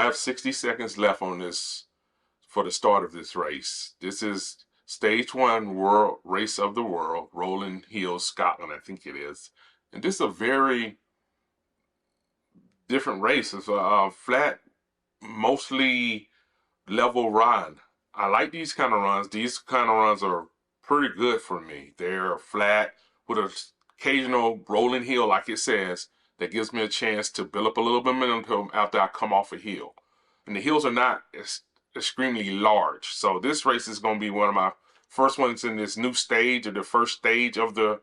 have 60 seconds left on this for the start of this race. This is Stage 1 World Race of the World, Rolling Hills, Scotland, I think it is. And this is a very different race. It's a flat, mostly level run. I like these kind of runs. These kind of runs are pretty good for me. They're flat with an occasional rolling hill, like it says, that gives me a chance to build up a little bit of momentum after I come off a hill. And the hills are not extremely large. So this race is going to be one of my first ones in this new stage, or the first stage of the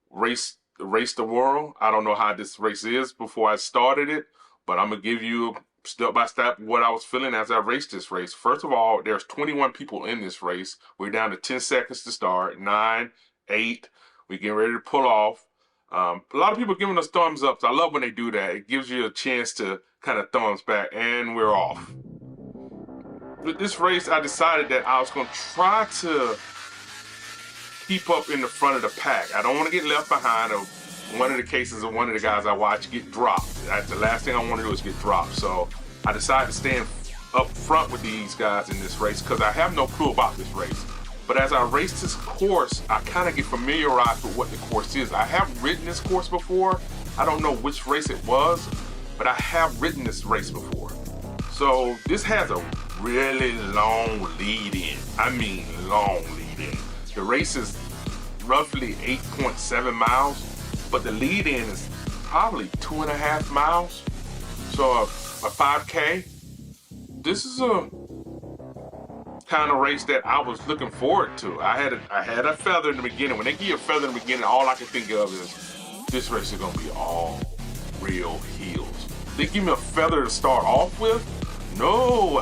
race the world. I don't know how this race is before I started it, but I'm going to give you step by step what I was feeling as I raced this race. First of all, there's 21 people in this race. We're down to 10 seconds to start. 9, 8. We're getting ready to pull off. A lot of people giving us thumbs up. So I love when they do that. It gives you a chance to kind of thumbs back, and we're off. With this race, I decided that I was going to try to keep up in the front of the pack. I don't want to get left behind. Or one of the cases of one of the guys I watch get dropped. That's the last thing I want to do is get dropped. So I decided to stand up front with these guys in this race because I have no clue about this race. But as I race this course, I kind of get familiarized with what the course is. I have ridden this course before. I don't know which race it was, but I have ridden this race before. So this has a really long lead in. I mean long lead in. The race is roughly 8.7 miles, but the lead in is probably 2.5 miles. So a 5K. This is a kind of race that I was looking forward to. I had a feather in the beginning. When they give you a feather in the beginning, all I can think of is this race is gonna be all real hills. They give me a feather to start off with. No,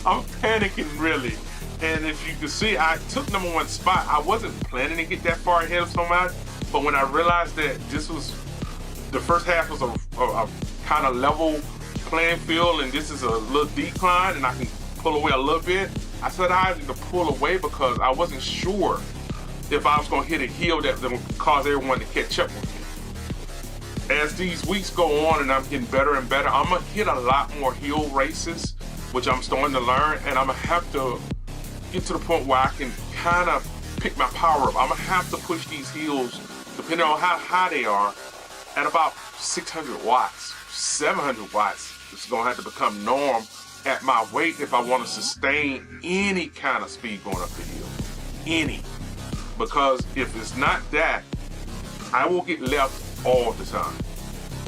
I'm panicking really. And if you can see, I took #1 spot. I wasn't planning to get that far ahead of somebody, but when I realized that this was, the first half was a kind of level playing field, and this is a little decline, and I can pull away a little bit, I said I had to pull away because I wasn't sure if I was going to hit a hill that would cause everyone to catch up with me. As these weeks go on and I'm getting better and better, I'm going to hit a lot more hill races, which I'm starting to learn, and I'm going to have to get to the point where I can kind of pick my power up. I'm going to have to push these hills, depending on how high they are, at about 600 watts, 700 watts. It's going to have to become norm at my weight if I want to sustain any kind of speed going up the hill. Any. Because if it's not that, I will get left all the time.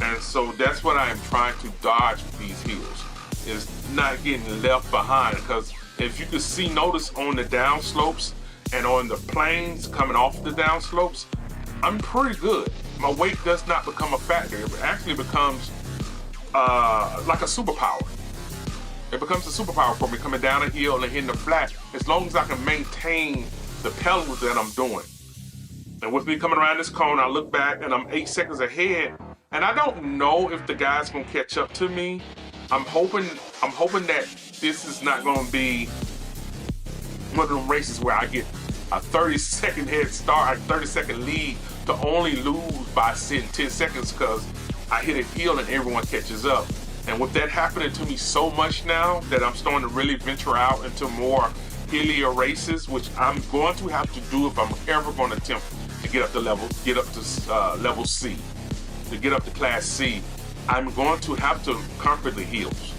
And so that's what I am trying to dodge with these hills, is not getting left behind. Because if you could see, notice on the down slopes and on the planes coming off the down slopes, I'm pretty good. My weight does not become a factor. It actually becomes like a superpower. It becomes a superpower for me coming down a hill and hitting the flat, as long as I can maintain the pedal that I'm doing. And with me coming around this cone, I look back and I'm 8 seconds ahead, and I don't know if the guy's gonna catch up to me. I'm hoping that this is not gonna be one of them races where I get a 30-second head start, a 30-second lead, to only lose by 10 seconds because I hit a hill and everyone catches up. And with that happening to me so much now, that I'm starting to really venture out into more hillier races, which I'm going to have to do if I'm ever going to attempt to get up to level C, to get up to Class C. I'm going to have to conquer the hills.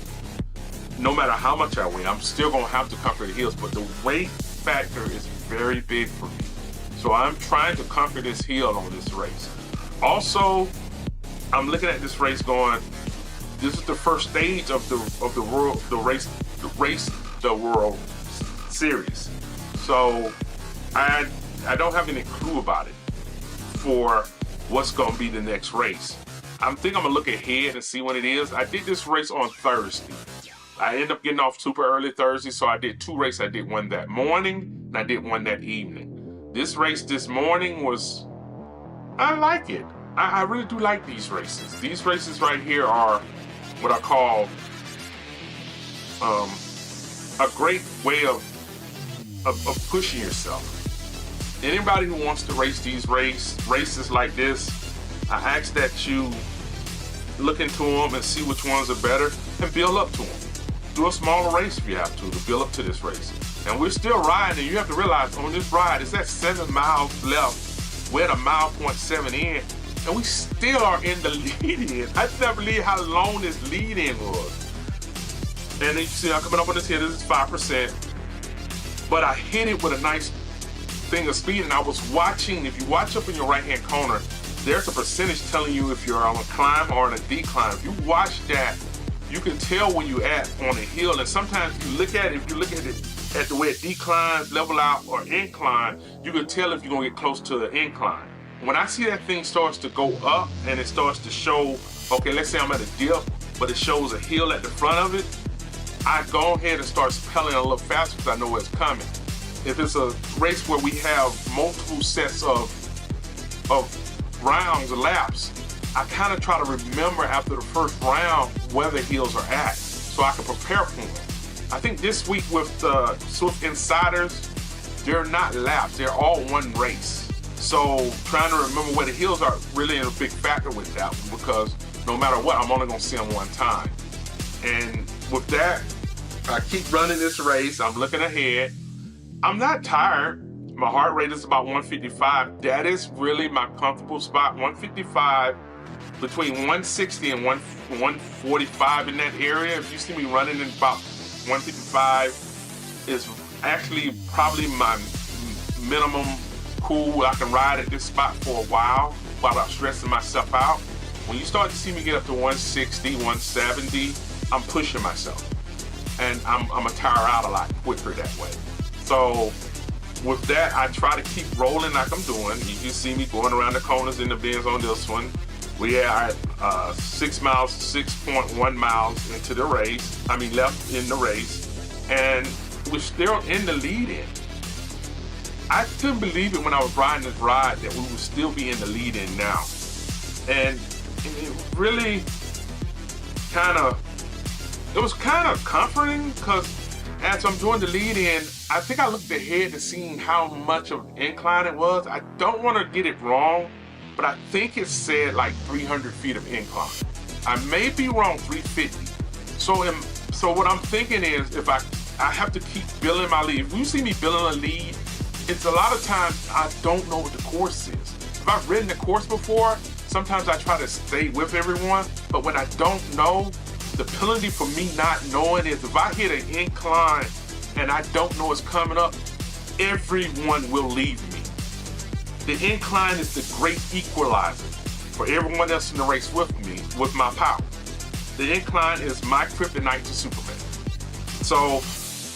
No matter how much I weigh, I'm still going to have to conquer the hills, but the weight factor is very big for me. So I'm trying to conquer this hill on this race. Also, I'm looking at this race going, this is the first stage of the race the world series. So I don't have any clue about it for what's gonna be the next race. I think I'm gonna look ahead and see when it is. I did this race on Thursday. I ended up getting off super early Thursday, so I did 2 races. I did one that morning and I did one that evening. This race this morning was, I like it. I really do like these races. These races right here are what I call a great way of pushing yourself. Anybody who wants to race these races like this, I ask that you look into them and see which ones are better. and build up to them. Do a smaller race if you have to build up to this race. And we're still riding, and you have to realize on this ride, it's at 7 miles left. We're at 1.7 miles in, and we still are in the lead-in. I just never believe how long this lead-in was. And then you see I'm coming up on this hill, this is 5%. But I hit it with a nice thing of speed, and I was watching, if you watch up in your right-hand corner, there's a percentage telling you if you're on a climb or on a decline. If you watch that, you can tell where you're at on a hill, and sometimes if you look at it at the way it declines, level out, or incline, you can tell if you're gonna get close to the incline. When I see that thing starts to go up and it starts to show, okay, let's say I'm at a dip, but it shows a hill at the front of it, I go ahead and start pedaling a little faster because I know where it's coming. If it's a race where we have multiple sets of rounds or laps, I kind of try to remember after the first round where the hills are at so I can prepare for them. I think this week with the Zwift Insiders, they're not laps, they're all one race. So trying to remember where the hills are really a big factor with that one, because no matter what, I'm only gonna see them one time. And with that, I keep running this race, I'm looking ahead. I'm not tired. My heart rate is about 155. That is really my comfortable spot, 155, between 160 and 145 in that area. If you see me running in about 155 is actually probably my minimum cool. I can ride at this spot for a while without stressing myself out. When you start to see me get up to 160, 170, I'm pushing myself. And I'm gonna tire out a lot quicker that way. So with that, I try to keep rolling like I'm doing. You can see me going around the corners in the bends on this one. We are at 6 miles, 6.1 miles into the race. Left in the race. And we're still in the lead-in. I couldn't believe it when I was riding this ride that we would still be in the lead-in now. And it really it was kind of comforting, because as I'm doing the lead-in, I think I looked ahead to seeing how much of an incline it was. I don't want to get it wrong, but I think it said like 300 feet of incline. I may be wrong, 350. So what I'm thinking is, if I have to keep building my lead. If you see me building a lead, it's a lot of times I don't know what the course is. If I've ridden the course before, sometimes I try to stay with everyone, but when I don't know, the penalty for me not knowing is if I hit an incline and I don't know it's coming up, everyone will leave me. The incline is the great equalizer for everyone else in the race with me, with my power. The incline is my kryptonite to Superman. So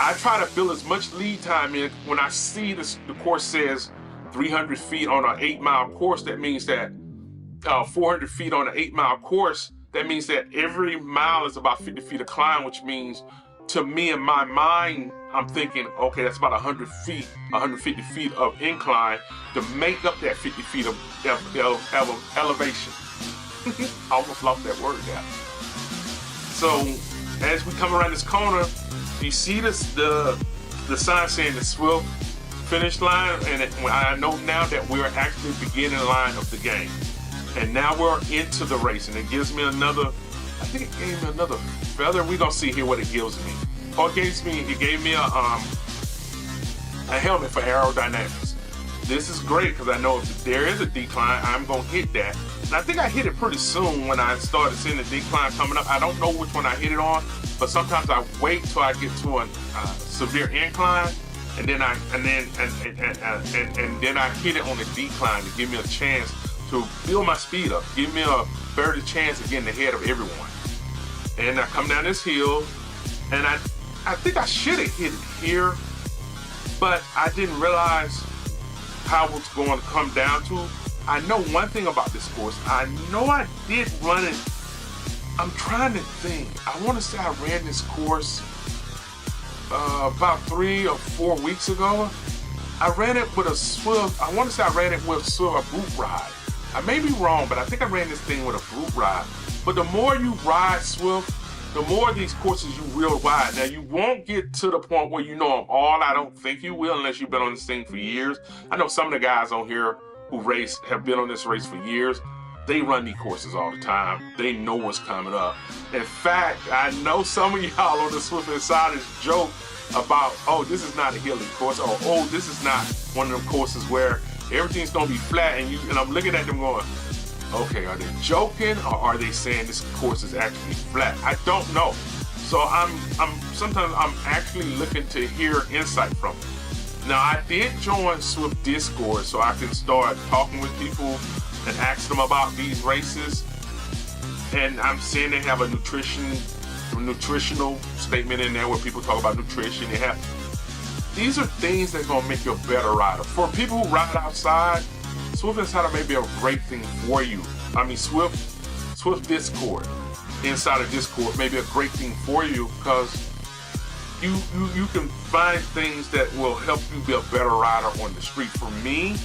I try to build as much lead time in. When I see the course says 300 feet on an 8-mile course, that means that 400 feet on an 8-mile course, that means that every mile is about 50 feet of climb, which means to me in my mind, I'm thinking, okay, that's about 100 feet, 150 feet of incline to make up that 50 feet of elevation. I almost lost that word there. So as we come around this corner, you see the sign saying the Zwift finish line, and I know now that we're actually beginning the line of the game. And now we're into the race, and it gives me another, I think it gave me another feather. We're gonna see here what it gives me. Oh, it gave me a helmet for aerodynamics. This is great because I know if there is a decline, I'm gonna hit that. And I think I hit it pretty soon when I started seeing the decline coming up. I don't know which one I hit it on, but sometimes I wait till I get to a severe incline, and then I hit it on the decline to give me a chance to build my speed up, give me a better chance of getting ahead of everyone. And I come down this hill, and I think I should have hit it here, but I didn't realize how it's going to come down to. I know one thing about this course. I know I did run it. I'm trying to think. I want to say I ran this course about 3 or 4 weeks ago. I ran it with a Zwift. I want to say I ran it with a boot ride. I may be wrong, but I think I ran this thing with a boot ride. But the more you ride Zwift, the more of these courses you will ride. Now, you won't get to the point where you know them all. I don't think you will unless you've been on this thing for years. I know some of the guys on here who race have been on this race for years. They run these courses all the time. They know what's coming up. In fact, I know some of y'all on the Swift Insiders joke about, oh, this is not a hilly course, or oh, this is not one of them courses where everything's gonna be flat, and I'm looking at them going, okay, are they joking or are they saying this course is actually flat? I don't know. So sometimes I'm actually looking to hear insight from them. Now, I did join Swift Discord so I can start talking with people and ask them about these races. And I'm seeing they have a nutritional statement in there where people talk about nutrition. These are things that are gonna make you a better rider. For people who ride outside, Swift Insider may be a great thing for you. I mean, Swift Discord, Insider Discord may be a great thing for you because you can find things that will help you be a better rider on the street. For me,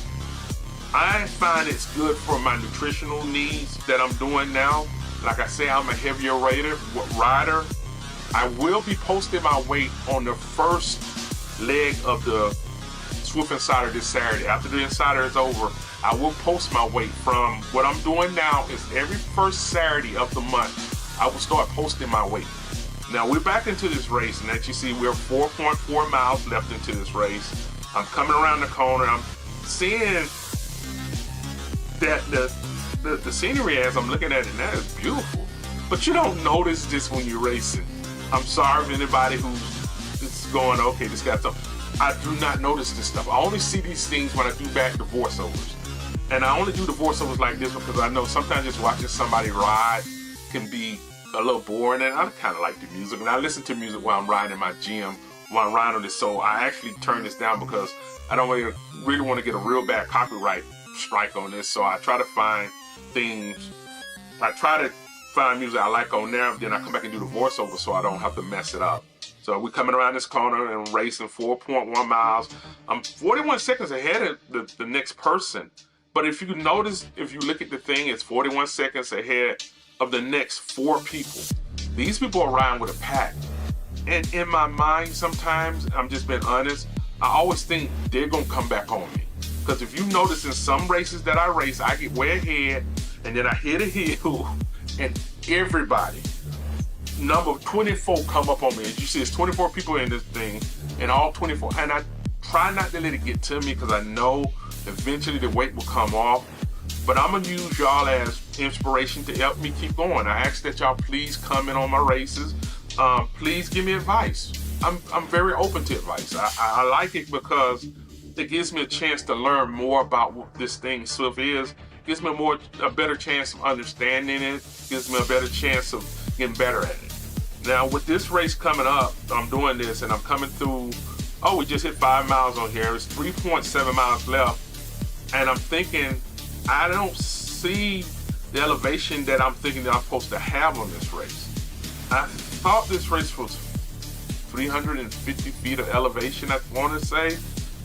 I find it's good for my nutritional needs that I'm doing now. Like I say, I'm a heavier rider. I will be posting my weight on the first leg of the Swift Insider this Saturday. After the Insider is over, I will post my weight. From what I'm doing now is every first Saturday of the month, I will start posting my weight. Now we're back into this race, and as you see, we're 4.4 miles left into this race. I'm coming around the corner. I'm seeing that the scenery as I'm looking at it now is beautiful. But you don't notice this when you're racing. I'm sorry if anybody who's going, okay, this guy's something. I do not notice this stuff. I only see these things when I do back the voiceovers. And I only do the voiceovers like this because I know sometimes just watching somebody ride can be a little boring, and I kind of like the music. And I listen to music while I'm riding in my gym, while I'm riding on this. So I actually turn this down because I don't really want to get a real bad copyright strike on this. So I try to find music I like on there, then I come back and do the voiceover so I don't have to mess it up. So we're coming around this corner and racing 4.1 miles. I'm 41 seconds ahead of the next person. But if you notice, if you look at the thing, it's 41 seconds ahead of the next 4 people. These people are riding with a pack. And in my mind, sometimes, I'm just being honest, I always think they're gonna come back on me. Because if you notice in some races that I race, I get way ahead and then I hit a hill and everybody, number 24 come up on me. As you see, it's 24 people in this thing and all 24. And I try not to let it get to me because I know eventually the weight will come off. But I'm gonna use y'all as inspiration to help me keep going. I ask that y'all please comment on my races. Please give me advice. I'm very open to advice. I like it because it gives me a chance to learn more about what this thing Swift is. Gives me a better chance of understanding it. Gives me a better chance of getting better at it. Now with this race coming up, I'm doing this and I'm coming through. Oh, we just hit 5 miles on here. It's 3.7 miles left, and I'm thinking, I don't see the elevation that I'm thinking that I'm supposed to have on this race. I thought this race was 350 feet of elevation, I want to say.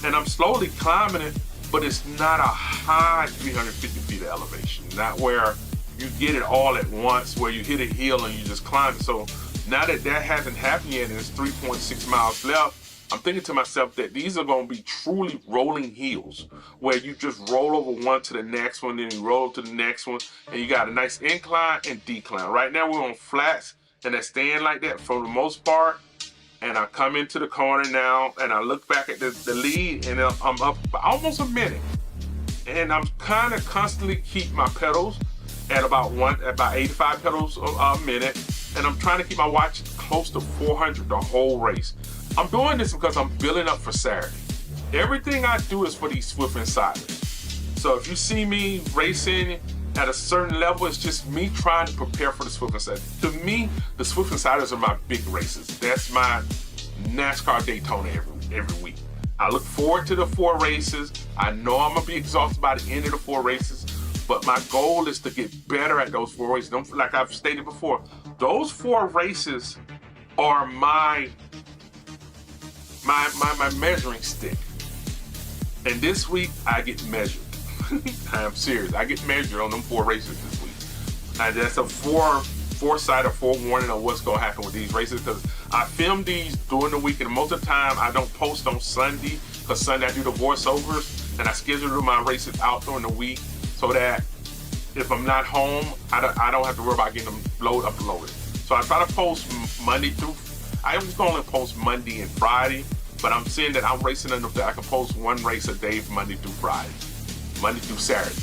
And I'm slowly climbing it, but it's not a high 350 feet of elevation. Not where you get it all at once, where you hit a hill and you just climb it. So now that hasn't happened yet and it's 3.6 miles left, I'm thinking to myself that these are going to be truly rolling hills where you just roll over one to the next one, then you roll to the next one, and you got a nice incline and decline. Right now we're on flats, and they're staying like that for the most part. And I come into the corner now, and I look back at the lead, and I'm up almost a minute. And I'm kind of constantly keep my pedals at about 85 pedals a minute, and I'm trying to keep my watch close to 400 the whole race. I'm doing this because I'm building up for Saturday. Everything I do is for these Swift Insiders. So if you see me racing at a certain level, it's just me trying to prepare for the Swift Insiders. To me, the Swift Insiders are my big races. That's my NASCAR Daytona every week. I look forward to the 4 races. I know I'm gonna be exhausted by the end of the 4 races, but my goal is to get better at those 4 races. Like I've stated before, those 4 races are my measuring stick. And this week I get measured. I'm serious. I get measured on them 4 races this week. And that's a foresight or forewarning of what's going to happen with these races, because I film these during the week, and most of the time I don't post on Sunday because Sunday I do the voiceovers and I schedule my races out during the week so that if I'm not home, I don't have to worry about getting them uploaded. So I try to post Monday through, I was going to post Monday and Friday, but I'm seeing that I'm racing enough that I can post one race a day Monday through Friday, Monday through Saturday.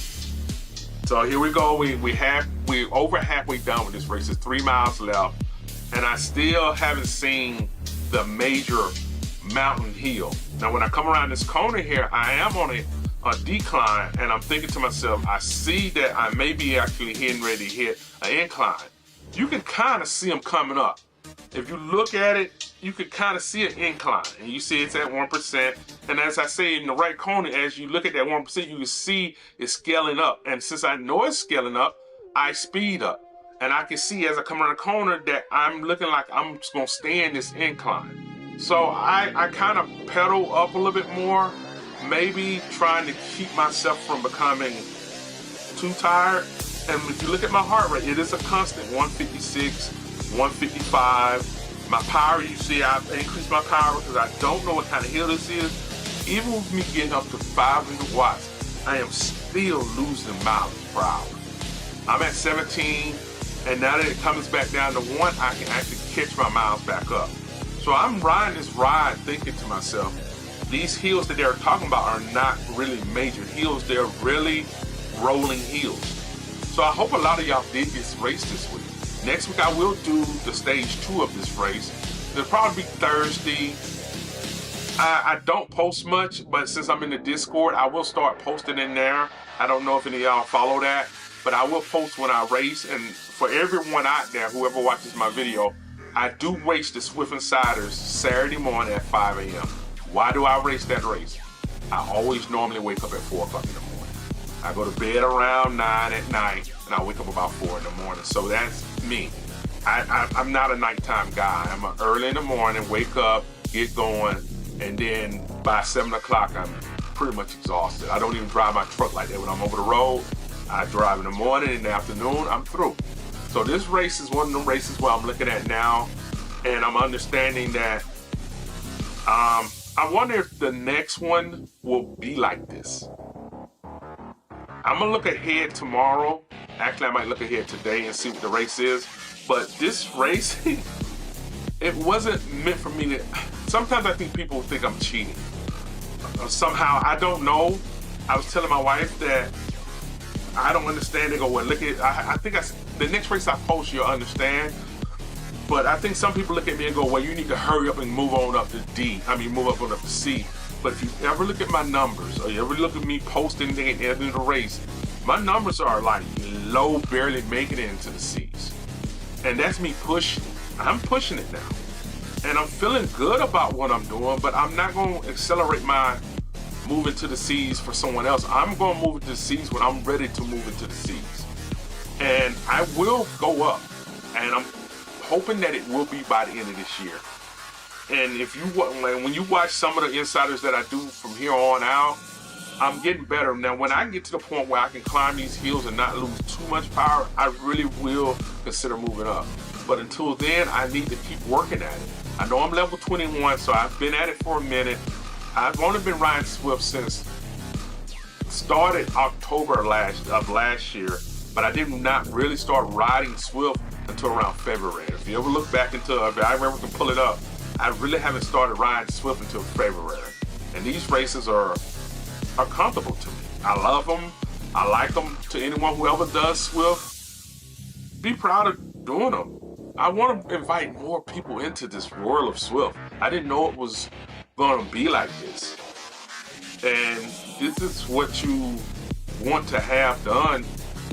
So here we go, we're over halfway done with this race. There's 3 miles left, and I still haven't seen the major mountain hill. Now when I come around this corner here, I am on a decline, and I'm thinking to myself, I see that I may be actually getting ready to hit an incline. You can kind of see them coming up. If you look at it, you can kind of see an incline, and you see it's at 1%. And as I say, in the right corner, as you look at that 1%, you can see it's scaling up. And since I know it's scaling up, I speed up. And I can see as I come around the corner that I'm looking like I'm just gonna stay in this incline. So I kind of pedal up a little bit more, maybe trying to keep myself from becoming too tired. And if you look at my heart rate, it is a constant 156, 155. My power, you see I've increased my power because I don't know what kind of hill this is. Even with me getting up to 500 watts, I am still losing miles per hour. I'm at 17, and now that it comes back down to 1, I can actually catch my miles back up. So I'm riding this ride thinking to myself, these hills that they're talking about are not really major hills, they're really rolling hills. So I hope a lot of y'all did this race this week. Next week I will do the stage 2 of this race. It'll probably be Thursday. I don't post much, but since I'm in the Discord, I will start posting in there. I don't know if any of y'all follow that, but I will post when I race. And for everyone out there, whoever watches my video, I do race the Swift Insiders Saturday morning at 5 a.m. Why do I race that race? I always normally wake up at 4 o'clock in the morning. I go to bed around 9 at night, and I wake up about 4 in the morning. So that's me. I'm not a nighttime guy. I'm early in the morning, wake up, get going, and then by 7 o'clock, I'm pretty much exhausted. I don't even drive my truck like that. When I'm over the road, I drive in the morning, in the afternoon, I'm through. So this race is one of the races where I'm looking at now, and I'm understanding that I wonder if the next one will be like this. I'm gonna look ahead tomorrow. Actually, I might look ahead today and see what the race is. But this race, it wasn't meant for me to. Sometimes I think people think I'm cheating. Somehow, I don't know. I was telling my wife that I don't understand. They go, well, look at. I think the next race I post, you'll understand. But I think some people look at me and go, well, you need to hurry up and move on up to D. I mean, move up on up to C. But if you ever look at my numbers, or you ever look at me posting at the end of the race, my numbers are like low, barely making it into the C's. And that's me pushing. I'm pushing it now. And I'm feeling good about what I'm doing, but I'm not going to accelerate my move into the C's for someone else. I'm going to move into the C's when I'm ready to move into the C's. And I will go up. And I'm hoping that it will be by the end of this year. And if you when you watch some of the insiders that I do from here on out, I'm getting better. Now, when I get to the point where I can climb these hills and not lose too much power, I really will consider moving up. But until then, I need to keep working at it. I know I'm level 21, so I've been at it for a minute. I've only been riding Swift since started October of last year, but I did not really start riding Swift until around February. If you ever look back into, if I ever can pull it up, I really haven't started riding Swift until February. And these races are comfortable to me. I love them. I like them. To anyone who ever does Swift, be proud of doing them. I want to invite more people into this world of Swift. I didn't know it was going to be like this. And this is what you want to have done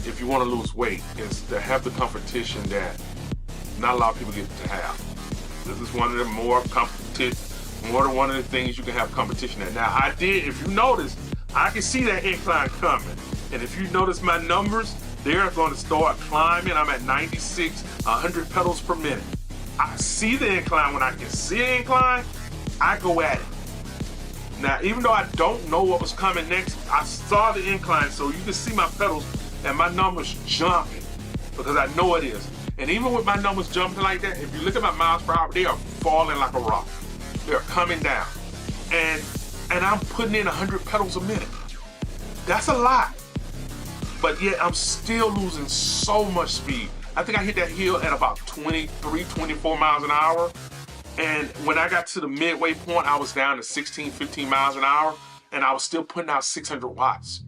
if you want to lose weight, is to have the competition that not a lot of people get to have. This is one of the more than one of the things you can have competition at. Now, I did, if you notice, I can see that incline coming. And if you notice my numbers, they're going to start climbing. I'm at 96, 100 pedals per minute. I see the incline. When I can see the incline, I go at it. Now, even though I don't know what was coming next, I saw the incline, so you can see my pedals and my numbers jumping because I know it is. And even with my numbers jumping like that, if you look at my miles per hour, they are falling like a rock. They're coming down. And I'm putting in 100 pedals a minute. That's a lot. but yet I'm still losing so much speed. I think I hit that hill at about 23, 24 miles an hour. And when I got to the midway point, I was down to 16, 15 miles an hour, and I was still putting out 600 watts.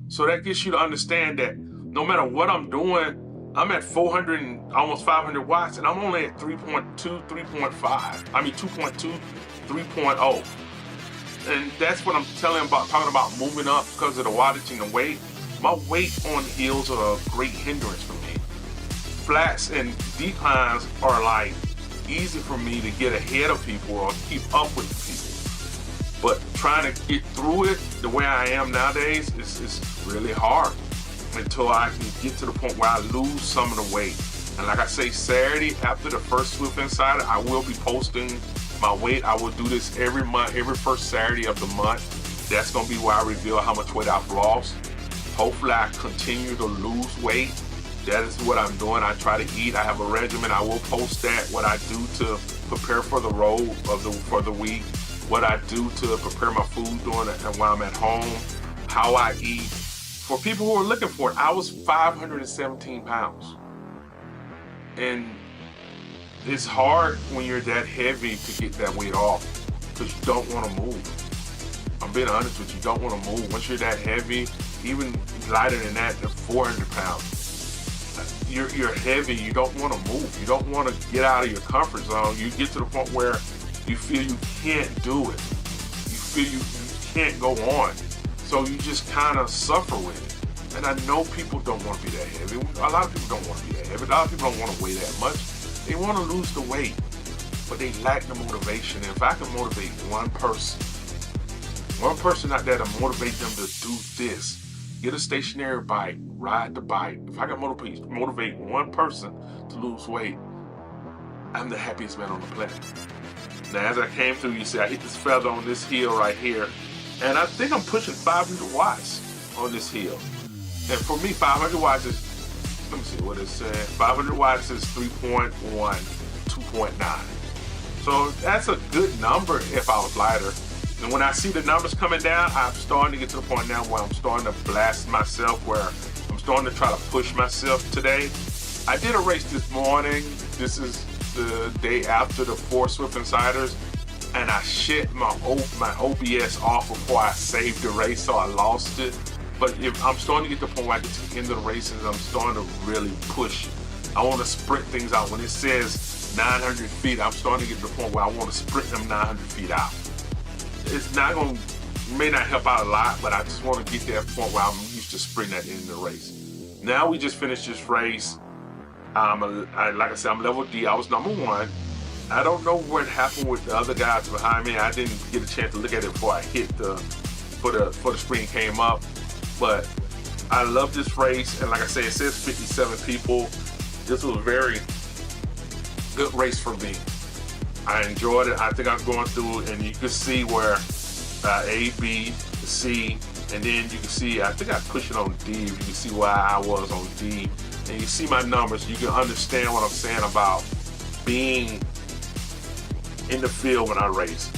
So that gets you to understand that no matter what I'm doing, I'm at 400 and almost 500 watts, and I'm only at 3.2, 3.5. I mean 2.2, 3.0. And that's what I'm talking about moving up because of the wattage and the weight. My weight on hills are a great hindrance for me. Flats and declines are like easy for me to get ahead of people or keep up with people. But trying to get through it the way I am nowadays is really hard until I can get to the point where I lose some of the weight. And like I say, Saturday after the first Swift Insider, I will be posting my weight. I will do this every month, every first Saturday of the month. That's gonna be where I reveal how much weight I've lost. Hopefully I continue to lose weight. That is what I'm doing. I try to eat. I have a regimen. I will post that, what I do to prepare for the road for the week, what I do to prepare my food during it and while I'm at home, how I eat. For people who are looking for it, I was 517 pounds. And it's hard when you're that heavy to get that weight off because you don't want to move. I'm being honest with you, you don't want to move. Once you're that heavy, even lighter than that, 400 pounds. You're heavy, you don't want to move. You don't want to get out of your comfort zone. You get to the point where you feel you can't do it. You feel you can't go on. So you just kind of suffer with it. And I know people don't want to be that heavy. A lot of people don't want to be that heavy. A lot of people don't want to weigh that much. They want to lose the weight, but they lack the motivation. And if I can motivate one person out there to motivate them to do this, get a stationary bike, ride the bike. If I can motivate one person to lose weight, I'm the happiest man on the planet. Now, as I came through, you see I hit this feather on this hill right here, and I think I'm pushing 500 watts on this hill. And for me, 500 watts is, let me see what it said. 500 watts is 3.1, 2.9. So that's a good number if I was lighter. And when I see the numbers coming down, I'm starting to get to the point now where I'm starting to blast myself, where I'm starting to try to push myself today. I did a race this morning. This is the day after the 4 Swift Insiders, and I shit my OBS off before I saved the race, so I lost it. But if I'm starting to get to the point where I get to the end of the races, I'm starting to really push. I want to sprint things out. When it says 900 feet, I'm starting to get to the point where I want to sprint them 900 feet out. It's not going to, may not help out a lot, but I just want to get to that point where I'm used to sprinting at the end of the race. Now we just finished this race. Like I said, I'm level D. I was number 1. I don't know what happened with the other guys behind me. I didn't get a chance to look at it before I hit before the screen came up. But I love this race, and like I said, it says 57 people. This was a very good race for me. I enjoyed it. I think I'm going through, and you can see where A, B, C, and then you can see, I think I pushed it on D. You can see where I was on D, and you see my numbers. You can understand what I'm saying about being in the field when I race.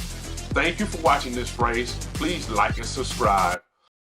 Thank you for watching this race. Please like and subscribe.